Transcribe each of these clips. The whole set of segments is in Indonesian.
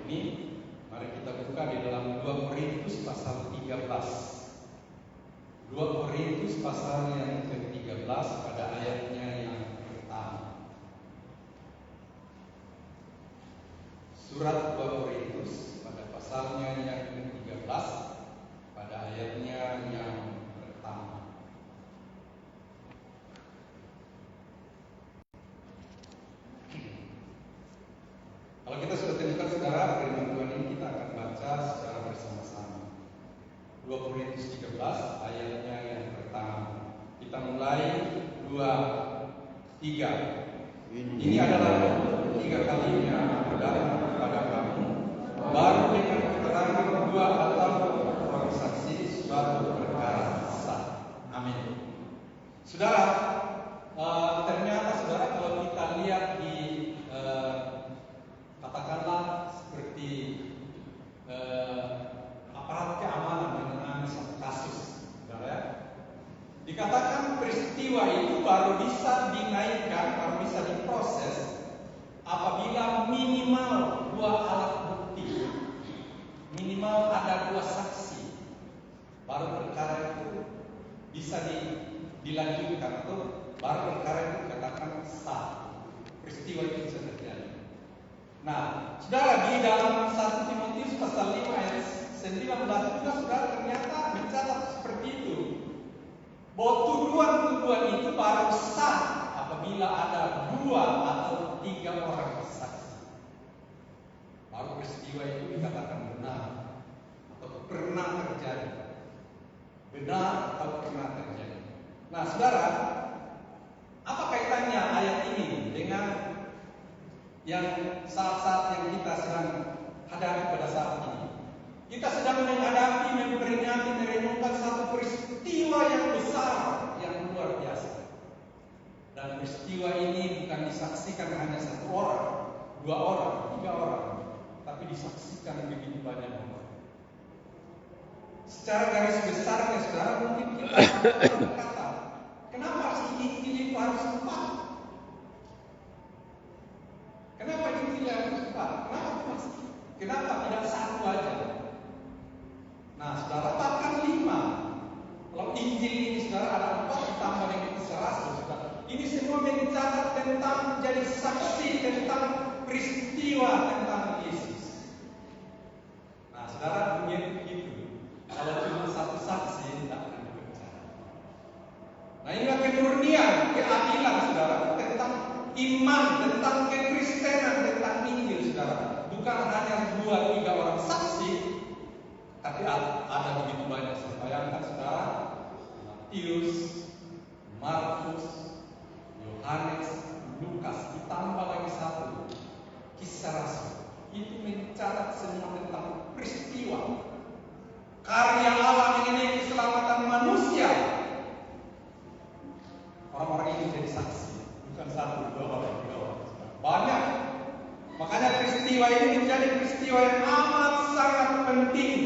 ini, mari kita buka di dalam 2 Korintus pasal 13. 2 Korintus pasal yang ke-13 pada ayatnya yang pertama. Surat 2 Korintus pada pasalnya yang ke-13 pada ayatnya yang pertama. Kalau kita sudah temukan saudara firman Tuhan ini, kita akan baca secara bersama-sama. 2 Korintus 13 ayatnya yang pertama. Kita mulai 2, 3. Ini adalah ketiga kalinya aku datang kepada kamu, baru dengan keterangan 2 atau orang saksi suatu perkara sah. Amin. Saudara, ternyata saudara kalau kita lihat di katakanlah seperti aparat keamanan mengenai satu kasus, saudara ya. Dikatakan peristiwa itu baru bisa dinaikkan, baru bisa diproses apabila minimal 2 alat bukti, minimal ada 2 saksi, baru perkara itu bisa dilanjutkan atau baru perkara itu katakan sah, peristiwa itu bisa terjadi. Nah, saudara, di dalam 1 Timotius pasal 5 ayat 19 juga saudara ternyata mencatat seperti itu, bahwa tuduhan-tuduhan itu baru sah apabila ada 2 atau 3 orang saksi, baru peristiwa itu dikatakan benar atau pernah terjadi. Benar atau pernah terjadi. Nah, saudara, apa kaitannya ayat ini dengan yang saat-saat yang kita sedang hadapi pada saat ini? Kita sedang menghadapi, memperingati, merenungkan satu peristiwa yang besar, yang luar biasa. Dan peristiwa ini bukan disaksikan hanya 1 orang, 2 orang, 3 orang, tapi disaksikan begitu banyak orang. Secara garis besarnya, saudara, mungkin kita berkata, kenapa sih Injil itu harus 4? Kenapa Injil harus 4? Kenapa tidak 1 aja? Nah, saudara, bahkan 5. Kalau Injil ini saudara ada 4 ditambah dengan Kisah Rasul, saudara. Ini semua mencatat tentang jadi saksi tentang peristiwa tentang Yesus. Nah, saudara, dunia begitu. Kalau cuma 1 saksi tidak akan dipercaya. Nah, inilah kemurnian, keadilan, saudara, tentang iman, tentang kekristenan, tentang Injil, saudara. Bukan hanya 2-3 orang saksi, tapi ada begitu banyak. Saya bayangkan, saudara, Matius, Markus, Yohanes, Lukas, ditambah lagi 1 Kisah Rasul. Itu mencatat semua tentang peristiwa karya Allah mengenai keselamatan manusia. Orang-orang ini jadi saksi, bukan 1, 2 orang, 3 orang, banyak. Makanya peristiwa ini menjadi peristiwa yang amat sangat penting.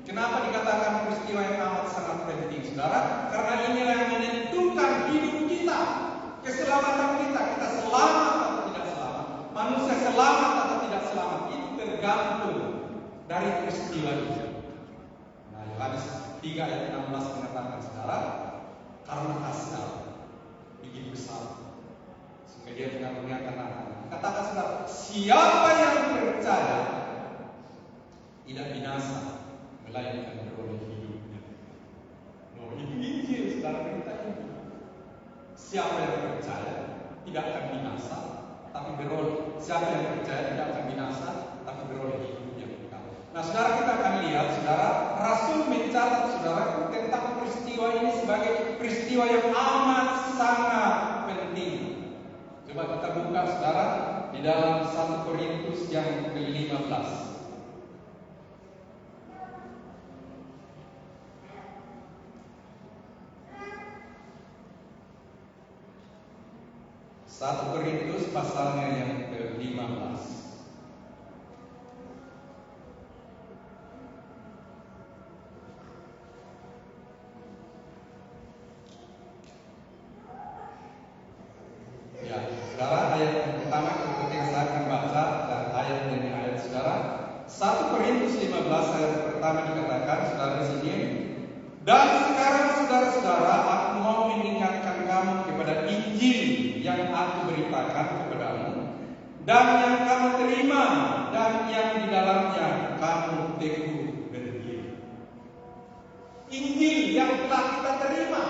Kenapa dikatakan peristiwa yang amat sangat penting, saudara? Karena inilah yang menentukan hidup kita, keselamatan kita. Kita selamat atau tidak selamat, manusia selamat atau tidak selamat, itu tergantung dari peristiwa itu. Nah, Yohanes 3 ayat 16 mengatakan, saudara, karena kasih Allah begitu besar sehingga dia mengaruniakan anak. Katakan, saudara, siapa yang percaya tidak binasa, melainkan beroleh hidupnya. Loh, ini Injil, saudara, berita ini. Siapa yang percaya tidak akan binasa, tapi beroleh. Siapa yang percaya tidak akan binasa, tapi beroleh hidupnya kekal. Nah, saudara, kita akan lihat, saudara, Rasul mencatat, saudara, tentang peristiwa ini sebagai peristiwa yang amat sangat penting. Coba kita buka, saudara, di dalam 1 Korintus yang ke-15. 1 Korintus pasalnya yang ke-15. Ya, saudara, ayat yang pertama seperti yang saya akan baca dan ayat demi ayat, saudara. 1 Korintus 15 ayat pertama dikatakan, saudara di sini, dan sekarang saudara-saudara, aku mau mengingatkan kamu kepada Injil yang aku beritakan kepadamu, dan yang kamu terima, dan yang di dalamnya kamu teguh berdiri. Injil yang telah kita terima,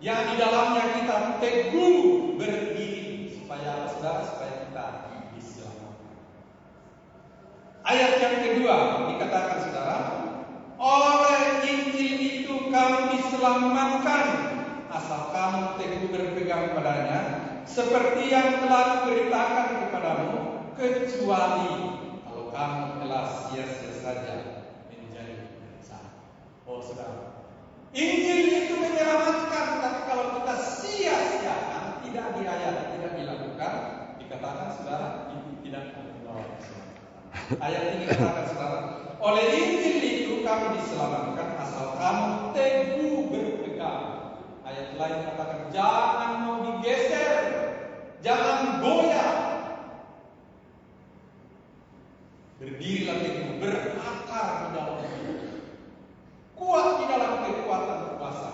yang di dalamnya kita teguh berdiri, supaya saudara, supaya kita diselamatkan. Ayat yang kedua dikatakan, saudara, oleh Injil itu kamu diselamatkan, asal kamu teguh berpegang padanya, seperti yang telah kuberitakan kepadamu, kecuali kalau kamu telah sia-sia saja menjadi bersama. Oh saudara, Injil itu menyelamatkan, tapi kalau kita sia-siakan, tidak dirayat, tidak dilakukan, dikatakan saudara, itu tidak membawa keselamatan. Ayat ini katakan, saudara, oleh Injil itu kamu diselamatkan, asal kamu teguh berpegang. Ayat lain katakan, jangan mau digeser, jangan goyah. Berdirilah teguh, berakar di dalam hidup, kuat di dalam kekuatan kuasa.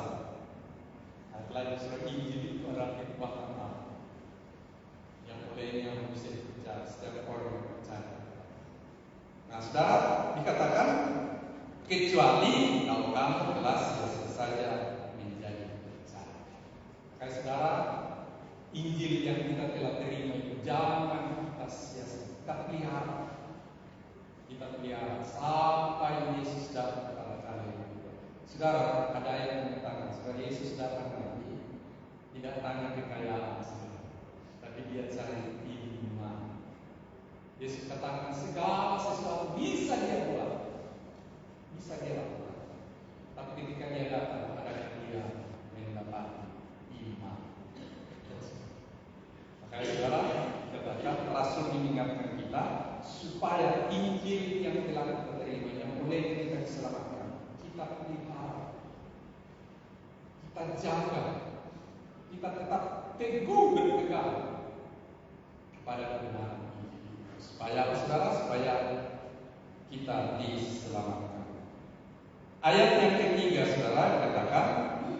Ayat lain, saudara, Injil itu adalah kekuatan Allah yang olehnya bisa dipercaya setiap orang yang percaya. Nah, saudara, dikatakan kecuali kalau kamu telah sia-sia saja menjadi percaya. Makanya saudara, Injil yang kita telah terima itu jangan kita sia-sia, kita pelihara sampai Yesus datang pada kali ini. Saudara, ada yang mengatakan, saudara, Yesus datang nanti tidak tanya kekayaan, tapi dia cari iman. Yesus katakan segala sesuatu bisa dia buat, bisa dia lakukan. Tapi ketika dia datang, ada dia mendapat iman. Makanya saudara, katakan Rasul mengingatkan kita supaya Injil yang telah kita terima, yang boleh kita diselamatkan, kita pelihara, kita jaga, kita tetap teguh berpegang pada kebenaran. Supaya saudara, supaya kita diselamatkan. Ayat yang ketiga, saudara, dikatakan,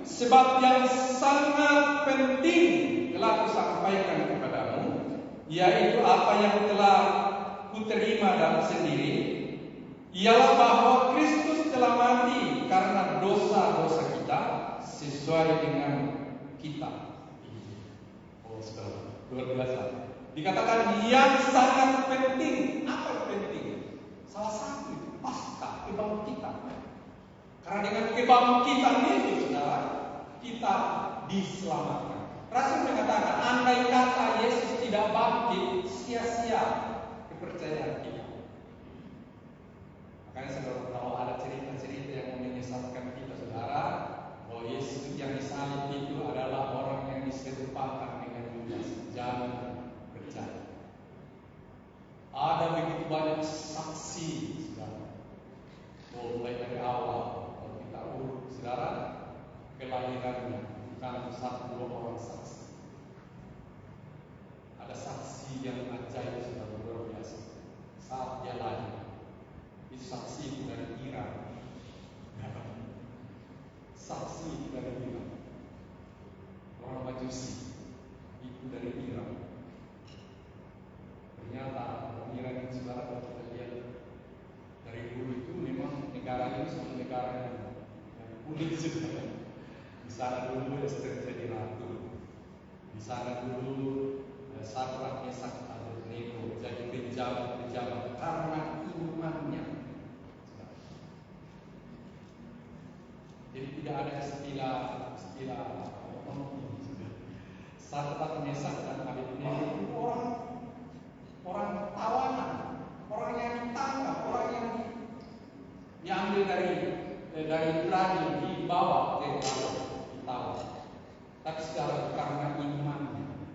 sebab yang sangat penting telah kusampaikan kepadamu, yaitu apa yang telah kuterima dalam sendiri, ialah bahwa Kristus telah mati karena dosa-dosa kita sesuai dengan kitab Injil. Oh saudara, luar biasa. Dikatakan yang sangat penting. Apa yang penting? Salah satu itu pasca kebangkitan. Karena dengan kebangkitan itu, saudara, kita diselamatkan. Rasul mengatakan, andai kata Yesus tidak bangkit, sia-sia kepercayaan kita. Makanya saudara, kalau ada cerita-cerita yang menyesatkan kita, saudara, bahwa Yesus yang disalib itu adalah orang yang diserupakan dengan Yudas, jangan percaya. Ada begitu banyak saksi, saudara. Mulai dari awal, kalau kita urut, saudara, kelahirannya bukan satu dua orang saksi. Ada saksi yang ajaib, saudara, luar biasa. Saat dia lahir, itu saksi itu dari Iran. Saksi itu dari Iran. Orang Majusi itu dari Iran. Ternyata orang Iran itu, saudara, kalau kita lihat dari dulu itu memang negara ini suatu negara yang unik, saudara. Di sana dulu Esther jadi ratu. Di sana dulu Sadrak, Mesak, Abednego jadi pejabat-pejabat karena imannya. Jadi tidak ada istilah Sadrak, Mesak, dan Abednego itu orang tawanan, orang yang ditangkap, orang yang diambil dari Ibrani, dibawa ke Tawa. Tapi sekarang karena imannya,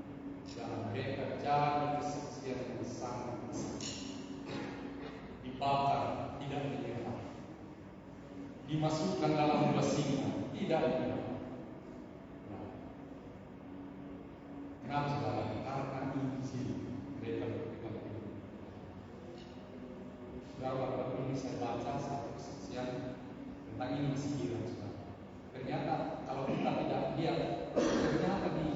dalam mereka jadi kesaksian yang sangat besar. Dibakar, tidak menyerah. Dimasukkan dalam dua singa, tidak menyerah. Kenapa saudara? Karena Injil mereka berpegang teguh. saya baca satu kesaksian tentang ini masih Irak. Ternyata kalau kita tidak lihat, ternyata di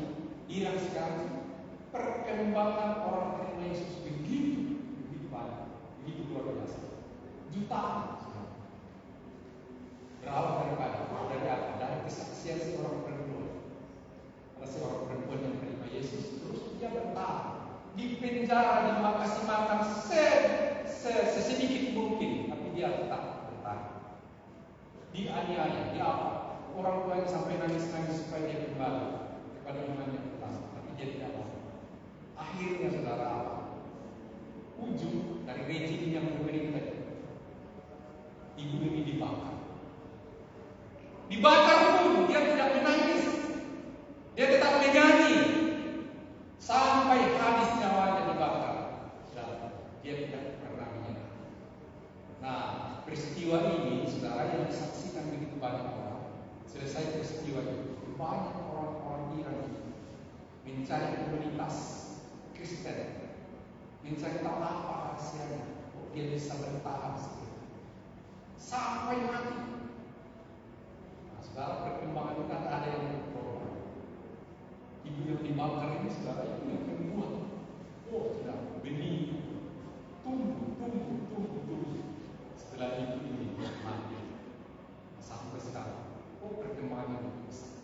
Irak sekarang perkembangan orang terima Yesus begitu banyak, begitu luar biasa, jutaan. Berawal dari apa? Dari kesaksian seorang perempuan. Ada seorang perempuan yang menerima Yesus, terus dia bertahan di penjara, dikasih makan sesedikit mungkin, tapi dia tetap bertahan. Dianiaya, dia apa? Orang tuanya sampai nangis-nangis supaya dia kembali kepada iman yang pertama, tapi dia tidak mau. Akhirnya saudara, ujung dari rejim yang memerintah, ibu ini dibakar. Dibakar pun dia tidak menangis, dia tetap menyanyi sampai habis nyawanya dibakar. Dan dia tidak pernah menyerah. Nah, peristiwa ini saudara yang disaksikan begitu banyak orang. Selesai peristiwa itu, banyak orang-orang Iran mencari komunitas Kristen, mencari tahu apa rahasianya, dia bisa bertahan sampai mati. Nah, saudara, perkembangan itu kan ada yang berubah. Ibu yang dibakar ini saudara, itu yang membuat sudah benih tumbuh. Setelah itu ini mati sampai sekarang. Perkembangan itu besar.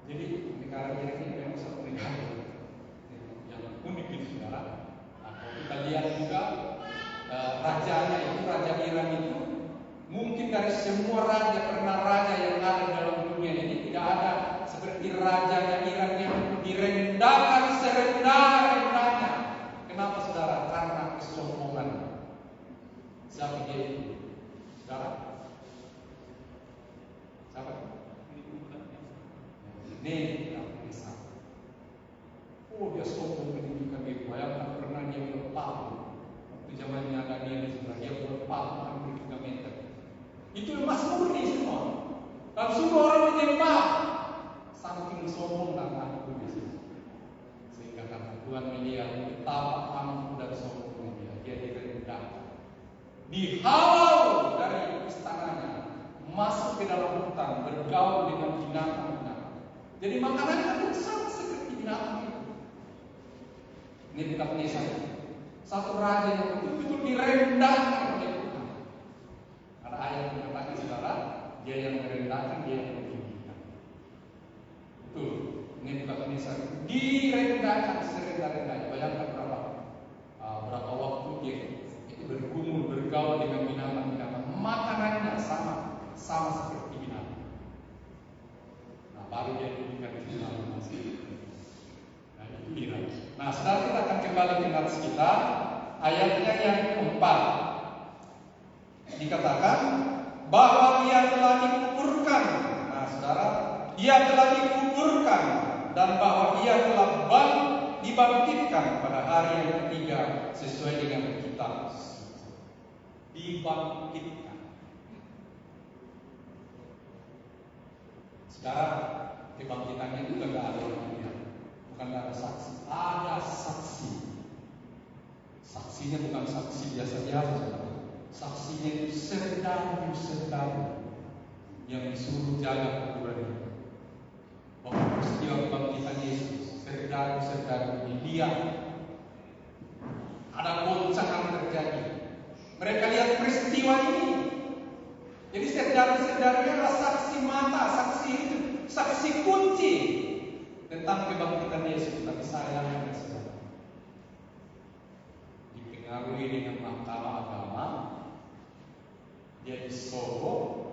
Jadi negara Irak ini memang satu negara yang unik di saudara. Kalau kita lihat juga rajanya itu, Raja Iran itu mungkin dari semua raja yang ada dalam dunia ini tidak ada seperti rajanya Iran yang direndahkan serendah-rendahnya. Kenapa saudara? Karena kesombongan. Siapa dia itu? Saudara? Siapa? Ini yang bisa. Dia sombong menunjukkan diri. Bayangkan pernah dia melepah. Waktu zamannya Daniel sebenarnya dia melepah hampir 3 meter. Itu emas murni semua. Dan semua orang menyembah. Saking sombong dan angkuh di sini. Sehingga karena Tuhan melihat betapa angkuh dan sombongnya dia direndahkan. Dihalau dari istananya, masuk ke dalam hutan, bergaul dengan binatang-binatang. Jadi makanannya itu sama seperti binatang itu. Ini bukan kisah. Satu raja yang betul-betul direndahkan oleh Tuhan. Ada ayat yang mengatakan saudara, dia yang merendahkan, dia yang meninggikan. Betul. Ini bukan kisah. Direndahkan serendah-rendahnya. Bayangkan berapa waktu dia itu bergumul, bergaul dengan binatang-binatang. Makanannya sama seperti binatang. Baru dia diberikan di dalam masjid. Nah, itu Iran. Nah, sekarang kita akan kembali ke nats kita. Ayatnya yang keempat dikatakan bahwa dia telah dikuburkan. Nah, saudara, dia telah dikuburkan dan bahwa dia telah dibangkitkan pada hari yang ketiga sesuai dengan kitab. Dibangkitkan. Sekarang kebangkitannya itu tidak ada orang lihat, bukan ada saksi, ada saksi. Saksinya bukan saksi biasa-biasa, saksinya itu serdaru yang disuruh jaga kuburannya. Waktu peristiwa kebangkitan Yesus, serdaru ini lihat ada goncangan terjadi. Mereka lihat peristiwa ini. Jadi serdaru-serdarunya adalah saksi mata, saksi kunci tentang kebangkitan Yesus. Tapi sayangnya saudara, dipengaruhi dengan mahkamah agama, dia disogok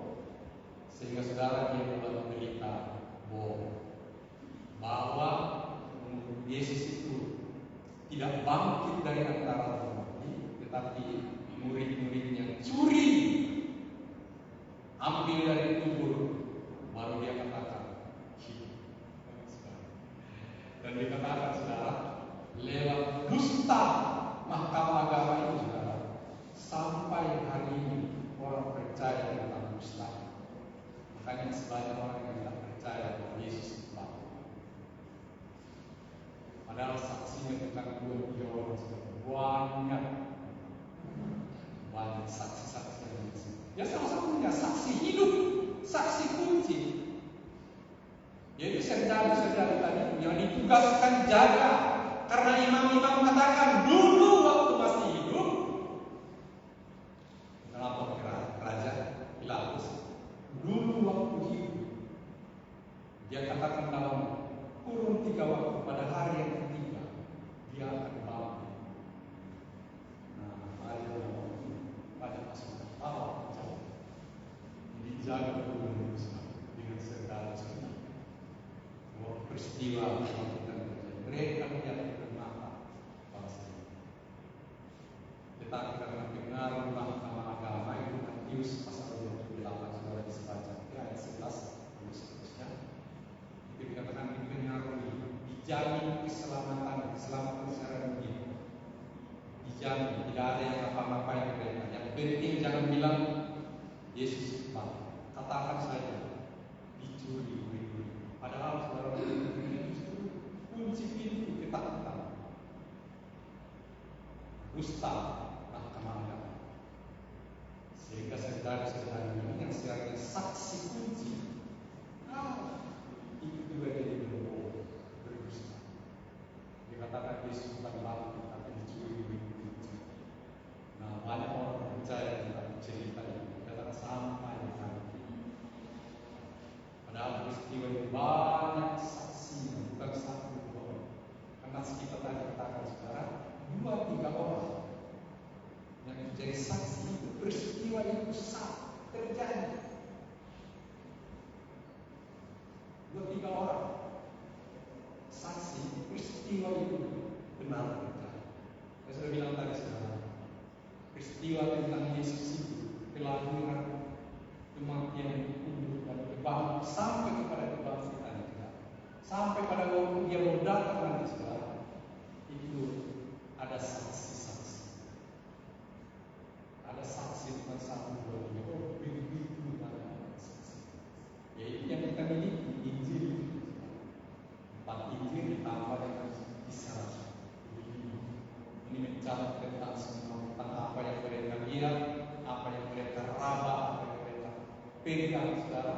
sehingga saudara dia mulai berita bahwa Yesus itu tidak bangkit dari antara orang mati, tetapi murid-muridnya curi, ambil dari kubur, baru dia katakan hidup. Dan dikatakan saudara, lewat dusta mahkamah agama itu saudara, sampai hari ini orang percaya tentang dusta. Makanya sebanyak orang yang tidak percaya bahwa Yesus itu bangkit. Padahal saksinya bukan 2-3 orang, banyak. banyak saksi-saksi yang di sini. Ya salah satunya saksi hidup, saksi kunci. Yaitu serdadu-serdadu tadi yang ditugaskan jaga. Karena imam-imam mengatakan dulu waktu masih hidup, kenapa raja Pilatus dulu waktu hidup, dia katakan dalam kurun 3 waktu, pada hari yang ketiga dia akan bangun. Nah, hari yang pada pasukan awal dijaga dulu dengan serdadu-serdadu. Peristiwa yang kita mereka melihat dengan mata bangsa ini. Tetapi karena pengaruh mahkamah agama itu Matius pasal 28 saudara bisa baca ayat 11 dan seterusnya. Itu dikatakan dipengaruhi, dijamin keselamatan secara dunia. Dijamin, tidak ada yang apa-apain mereka. Yang penting jangan bilang Yesus Tuhan. Katakan saja dicuri. Padahal saudara justru kunci pintu ketakutan, dusta mahkamah agama. Sehingga saudara-saudara ini yang sebagai saksi kunci, itu juga jadi berbohong, berdusta. Dikatakan Yesus bukan bangkit, tapi dicuri. Nah, banyak orang percaya tentang cerita ini, katakan sampai nanti. Padahal peristiwa itu banyak saksi, bukan 1-2 orang. Karena kita tadi katakan sekarang 2-3 orang yang menjadi saksi itu peristiwa itu sah terjadi. 2-3 orang saksi peristiwa itu benar terjadi. Saya sudah bilang tadi sekarang peristiwa tentang Yesus itu kelahiran, kematian, kubur dan kebangkitan sampai kepada kebangkitan kita, sampai pada waktu dia mau datang nanti sekarang, itu ada saksi-saksi, ada saksi bukan 1-2. Oh begitu banyak saksi. Yaitu yang kita miliki Injil, 4 Injil ditambah dengan kisah. Ini mencatat tentang semua, tentang apa yang mereka lihat, apa yang mereka raba, apa yang mereka pegang, saudara.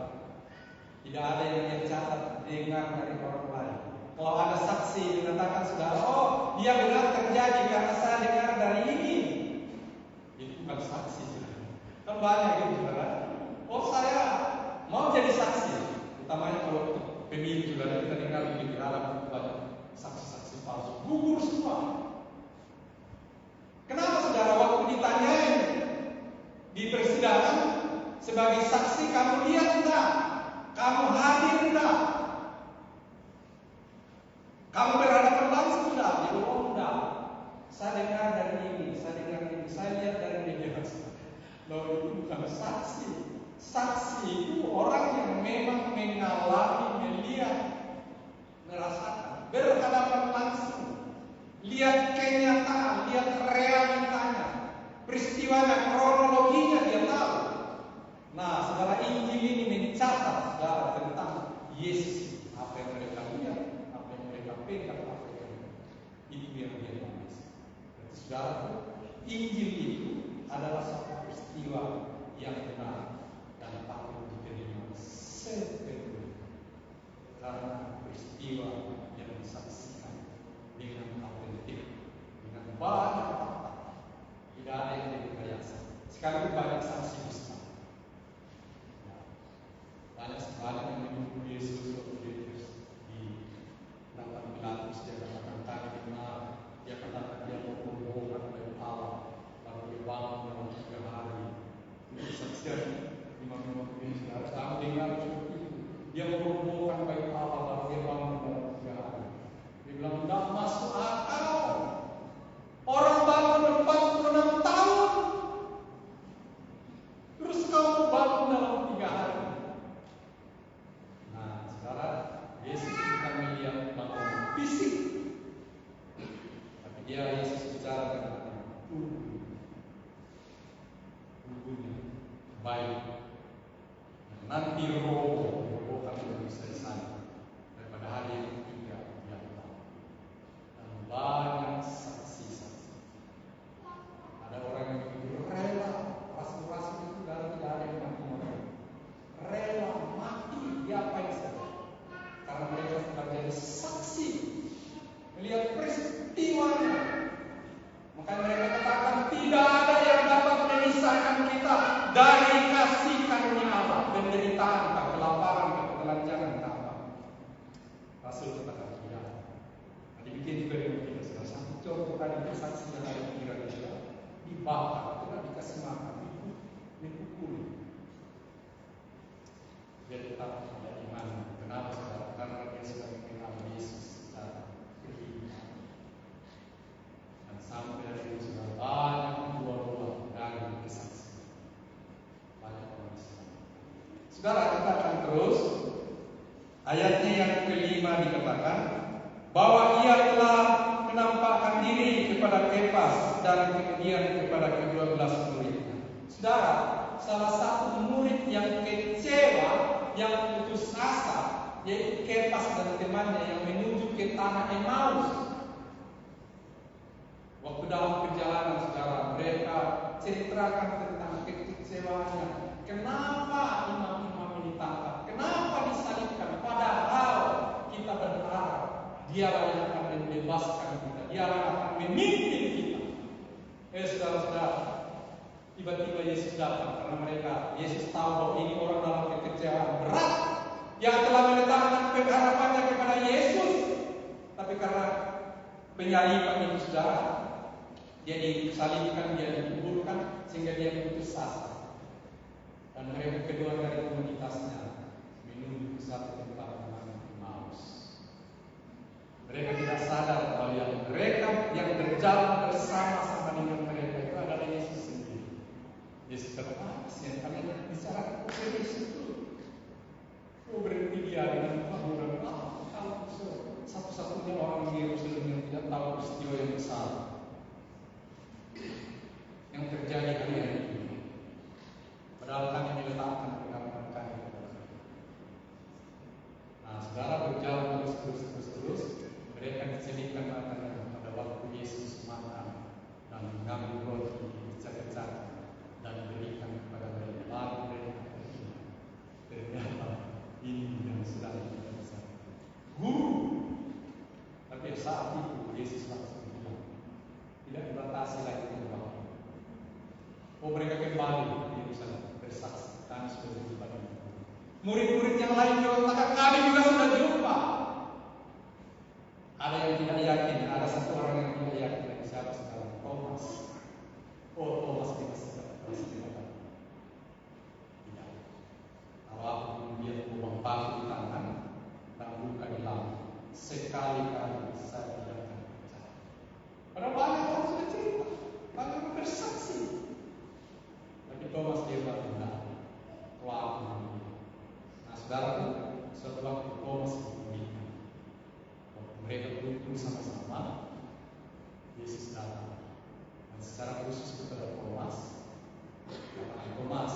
Tidak ada yang dicatat dengar dari orang lain. Kalau ada saksi mengatakan saudara, oh dia benar terjadi karena saya dengar dari ini, itu bukan saksi, saudara. Kan banyak gitu, saudara. Oh saya mau jadi saksi, utamanya kalau pemilu, saudara, kita dengar di dalam banyak saksi-saksi palsu, gugur semua. Kenapa saudara waktu ditanyain di persidangan sebagai saksi, kamu lihat enggak? Kamu hadir enggak? Kamu berhadapan langsung enggak? Dia bilang enggak. Saya dengar dari ini, saya lihat dari media sosial. Loh, itu bukan saksi. Saksi itu orang yang memang mengalami, melihat, merasakan, berhadapan langsung. Lihat kenyataan, lihat realitanya, peristiwanya, kronologinya dia tahu. Nah, saudara, Injil ini mencatat saudara tentang Yesus, apa yang mereka lihat, apa yang mereka pegang, apa yang itu yang dia tulis. Berarti saudara, Injil itu adalah satu peristiwa yang benar dan patut diterima sepenuhnya, karena peristiwa yang disaksikan dengan autentik, dengan banyak fakta, tidak ada yang direkayasa. Sekarang banyak saksi dusta, banyak yang menuduh Yesus waktu di dalam Pilatus. Dia katakan tadi benar, dia katakan dia mau berbohong dari Allah, lalu dia bangun dalam 3 hari. Itu saksian imam-imam ini, harus kamu dengar seperti itu. Dia mau berbohong baik Allah, lalu dia bangun dalam 3 hari. Dia bilang tidak masuk akal. Orang bangun 46 tahun, terus kamu bangun dalam 3 hari. Nah, sekarang Yesus bukan melihat bangunan fisik, tapi Yesus bicara tentang tubuhnya baik. Nanti roh akan bisa disana daripada hari yang ketiga dia tahu. Dan banyak saksi-saksi. Ada orang yang begitu rela kesaksian dari pikiran dia, dibakar, tidak dikasih makan, dipukul. Dia tetap ada iman. Kenapa saudara? Karena dia sudah mengenal Yesus secara pribadi. Dan sampai hari ini sudah banyak buah-buah dari kesaksian. Banyak orang Islam. Saudara, kita akan terus. Ayatnya yang kelima dikatakan bahwa ia telah menampakkan diri kepada Kefas dan kemudian kepada ke-12 muridnya. Saudara, salah satu murid yang kecewa, yang putus asa, yaitu Kefas dan temannya yang menuju ke tanah Emmaus. Waktu dalam perjalanan, saudara, mereka ceritakan tentang kekecewaannya. Kenapa imam-imam ini ditangkap? Kenapa disalibkan? Padahal kita berharap Dialah yang akan membebaskan kita, Dialah yang akan memimpin kita. Saudara-saudara, tiba-tiba Yesus datang karena mereka, Yesus tahu bahwa ini orang dalam kekecewaan berat yang telah meletakkan pengharapannya kepada Yesus. Tapi karena penyaliban itu, saudara, dia disalibkan, dia dikuburkan, sehingga dia putus asa. Dan mereka kedua dari komunitasnya menuju ke satu tempat namanya Emmaus. Mereka tidak sadar bahwa mereka yang berjalan bersama-sama dengan mereka itu adalah Yesus sendiri. Yesus berkata, "Kasihan kalian bicara serius itu. Kau berhenti dia dengan pembunuhan. Kalau satu-satunya orang di Yerusalem yang tidak tahu peristiwa yang besar yang terjadi hari ini. Padahal kami diletakkan pengharapan kami kepada mereka." Nah, saudara, berjalan terus. Mereka dicelitkan matanya pada waktu Yesus makan dan mengambil roti, pecah-pecah dan berikan kepada mereka. Lalu mereka beriman. Ternyata ini yang sedang kita bersama. Guru. Tapi saat itu Yesus langsung bilang, tidak dibatasi lagi kehidupan. Mereka kembali ke Yerusalem bersaksi, kami sudah berjumpa dengan murid-murid yang lain juga mengatakan, kami juga sudah jumpa. Ada yang tidak yakin, ada satu orang yang tidak yakin. Siapa sekarang? Thomas. Thomas tidak. Tidak. Kalau aku kemudian lubang paku di tangan dan luka di lambung, sekali-kali saya tidak akan percaya. Padahal banyak orang sudah cerita, banyak orang bersaksi. Tapi Thomas dia tidak. Wah, nah saudara, suatu waktu Thomas diberikan. Mereka berkumpul sama-sama, Yesus datang. Dan secara khusus kepada Thomas, katakan, Thomas,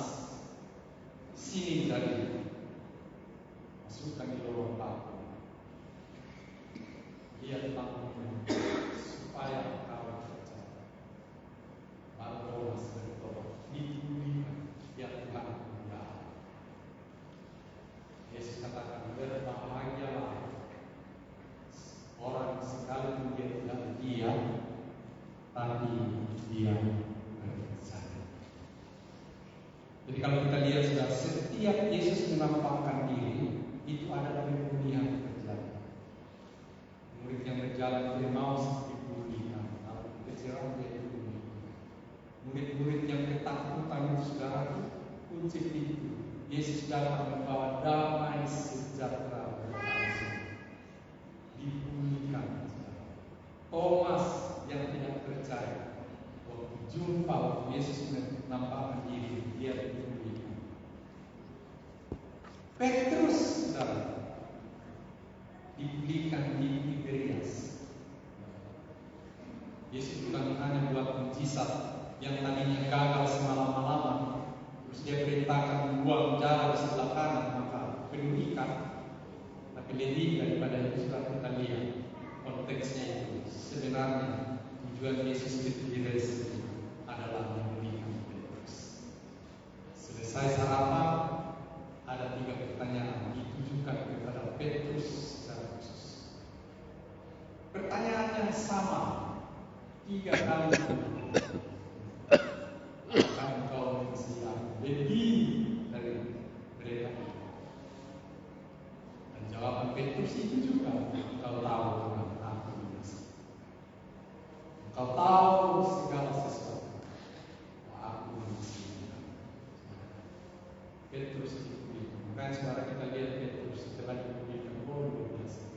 sini jari, masukkan di lubang paku. Lihat pakunya, supaya kau percaya. Lalu Thomas berkata, ditulikan, ya Tuhan, ya. Yesus katakan, berbahagialah orang sekalipun dia tidak diam, tapi dia percaya. Jadi kalau kita lihat sudah setiap Yesus menampakkan diri, itu adalah pemulihan terjadi. Murid yang berjalan ke Emmaus dipulihkan, kalau kekecewaan dia dipulihkan. Murid-murid yang ketakutan itu, saudara, kunci itu. Yesus datang membawa damai sejahtera berlangsung. Dipulihkan. Thomas yang tidak percaya, waktu jumpa Yesus menampakkan diri, dia dipulihkan. Petrus, saudara, dipulihkan di Tiberias. Yesus bukan hanya buat mujizat yang tadinya gagal semalam-malaman, terus dia perintahkan membuang jala di sebelah kanan, maka penuh ikan. Tapi lebih daripada itu, sudah kita lihat konteksnya itu. Sebenarnya tujuan Yesus ke Tiberias adalah memulihkan Petrus. Selesai sarapan, ada 3 pertanyaan ditujukan kepada Petrus secara khusus. Pertanyaan yang sama 3 kali. Apakah engkau mengasihi aku lebih dari mereka? Dan jawaban Petrus itu juga, engkau tahu tentang aku mengasihi. Kau tahu segala sesuatu. Aku manusia. Petrus itu. Makanya sekarang kita lihat Petrus setelah diberikan luar biasa.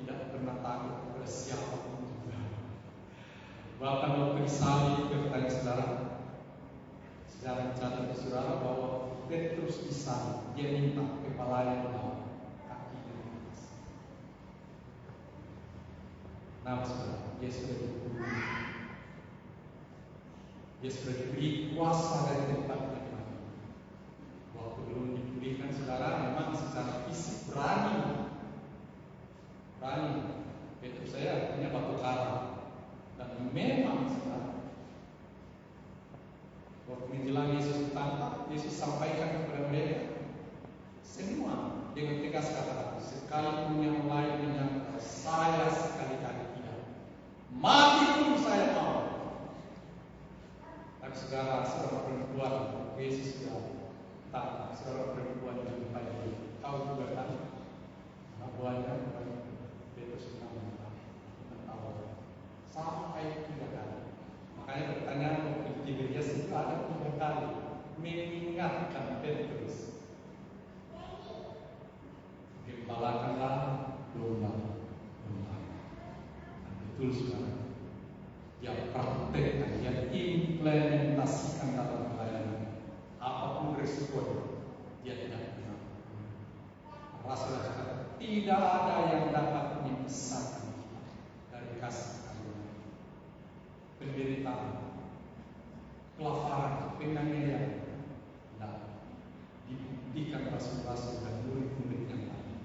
Tidak pernah takut kepada siapapun juga. Bahkan waktu disalib bertanya saudara, sejarah mencatat saudara bahwa Petrus disalib, dia minta kepalanya bawah, kakinya di atas. Nah, saudara, dia sudah dihukum. Dia sudah diberi kuasa dari tempat yang lain. Waktu belum dipulihkan saudara, memang secara fisik berani. Petrus saya punya batu karang. Dan memang saudara, waktu menjelang Yesus ditangkap, Yesus sampaikan kepada mereka semua dengan tegas kata, sekalipun yang lain menyangka, saya sekali-kali tidak. Mati pun saya mau. Tapi saudara, seorang perempuan, Yesus sudah tangkap seorang perempuan yang baik. Kau juga kan? Anak buahnya Petrus bilang, tahu. Sampai 3 kali. Makanya pertanyaan waktu di Tiberias itu ada 3 kali mengingatkan Petrus, gembalakanlah domba. Betul saudara, dia praktekkan, dia implementasikan dalam pelayanan. Apapun risikonya, dia tidak pernah. Rasul-rasul tidak ada yang dapat memisahkan dari kasih karunia. Penderitaan, kelaparan, penganiayaan, dibuktikan rasul-rasul dan murid-murid yang lain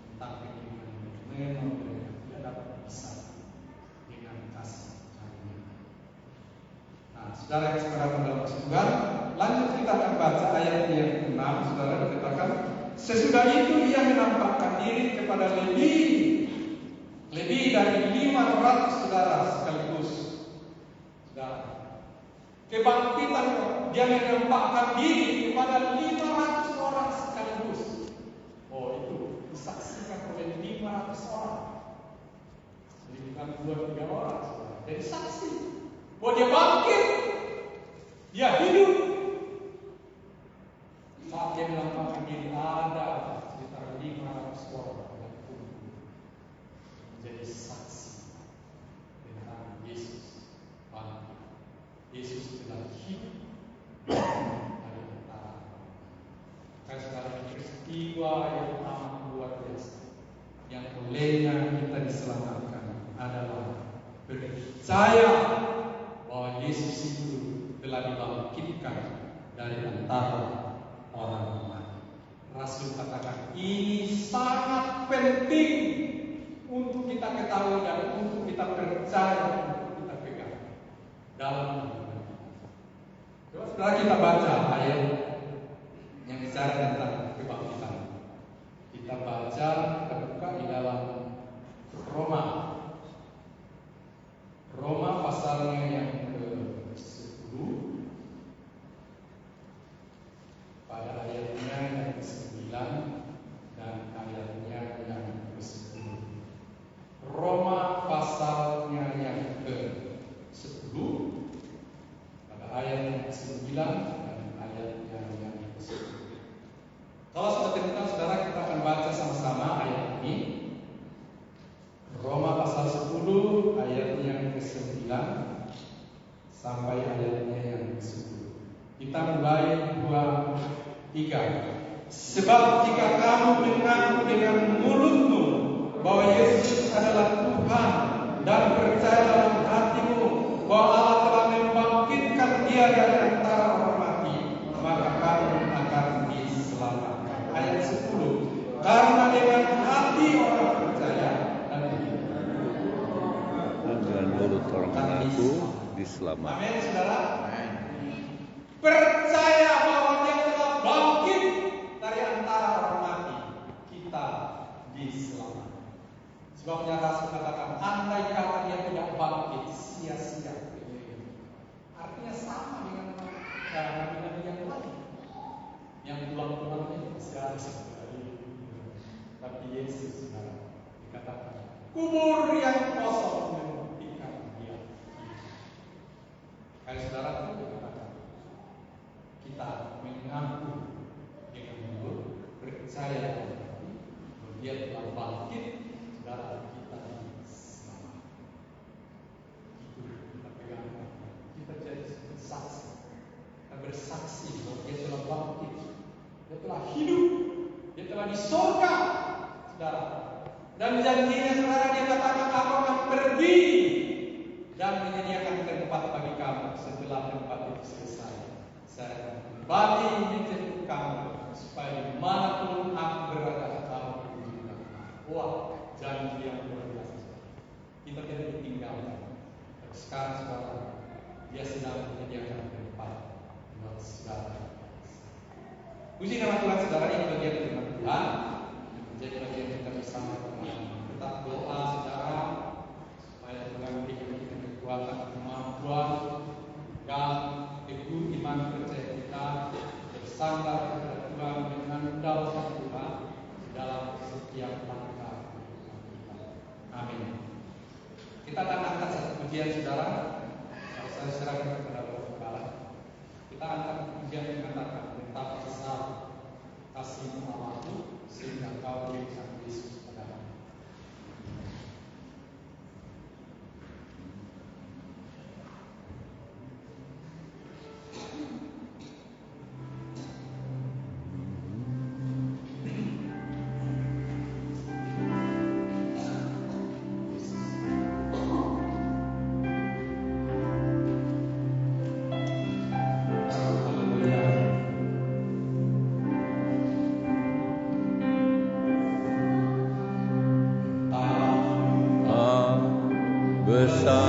tentang kehidupan memang mereka tidak dapat berpisah dengan kasih karunia. Nah, saudara yang sekarang dalam persekutuan, lanjut kita akan baca ayat yang ke-6. Saudara dikatakan, sesudah itu ia menampakkan diri kepada lebih dari 500 saudara sekaligus. Kebangkitan, dia menampakkan diri kepada 500 orang sekaligus. Oh, itu disaksikan oleh 500 orang. Jadi bukan 2-3 orang. Jadi saksi. Oh, dia bangkit, dia hidup. Saat dia menampakkan diri, ada sekitar 500 orang yang kumpul menjadi saksi tentang Yesus bangkit. Yesus telah hidup dari antara. Kan sekarang peristiwa yang amat luar biasa yang olehnya kita diselamatkan adalah percaya bahwa Yesus itu telah dibangkitkan dari antara orang mati. Rasul katakan ini sangat penting untuk kita ketahui dan untuk kita percaya, untuk kita pegang dalam hidup. Coba setelah kita baca ayat yang bicara tentang kebangkitan, kita baca, kita buka di dalam Roma pasalnya yang ke-10 pada ayatnya yang ke-9 dan ayatnya yang ke-10. Roma pasalnya yang ke-10 pada ayat yang ke-9 dan ayatnya yang ke-10. Kalau sudah terkenal saudara, kita akan baca sama-sama ayat ini. Roma pasal 10 ayatnya yang ke-9 sampai ayatnya yang ke-10. Kita mulai 2, 3. Sebab jika kamu mengaku dengan mulutmu bahwa Yesus adalah Tuhan dan percaya dalam hatimu bahwa Allah telah membangkitkan Dia dari antara orang mati, maka kamu akan diselamatkan. Ayat 10. Karena dengan hati orang percaya dan dengan mulut orang mengaku diselamatkan. Amin, saudara. Percaya bahwa Dia telah bangkit dari antara orang mati, kita diselamatkan. Sebabnya Rasul katakan, andai kata Dia tidak bangkit, sia-sia. Artinya sama dengan nabi-nabi yang lain, yang tulang-tulangnya masih ada sekali. Tapi Yesus, saudara, dikatakan kubur yang kosong membuktikan Dia saudara itu kita mengaku dengan mulut, percaya bahwa Dia telah bangkit, saudara kita selamat. Itu kita pegang, kita jadi saksi, kita bersaksi bahwa Dia telah bangkit, Dia telah hidup, Dia telah di surga, saudara. Dan janjinya saudara, Dia katakan aku akan pergi dan menyediakan tempat bagi kamu. Setelah tempat itu selesai, saya akan kembali menjemput kamu supaya dimanapun aku berada, kamu berada. Wah, janji yang luar biasa. Kita tidak ditinggalkan. Sekarang saudara, Dia sedang menyediakan tempat buat saudara. Puji nama Tuhan, saudara. Ini bagian firman Tuhan. Menjadi bagian kita bersama Tuhan. Tetap doa saudara supaya Tuhan berikan kita kekuatan, kemampuan dan teguh iman percaya kita bersandar kepada Tuhan, mengandalkan Tuhan dalam setiap langkah kita. Amin. Kita akan angkat satu pujian saudara. Saya serahkan kepada Bapak Kepala. Kita angkat pujian mengatakan betapa besar kasih-Mu Allahku sehingga Kau berikan Yesus padaku. besar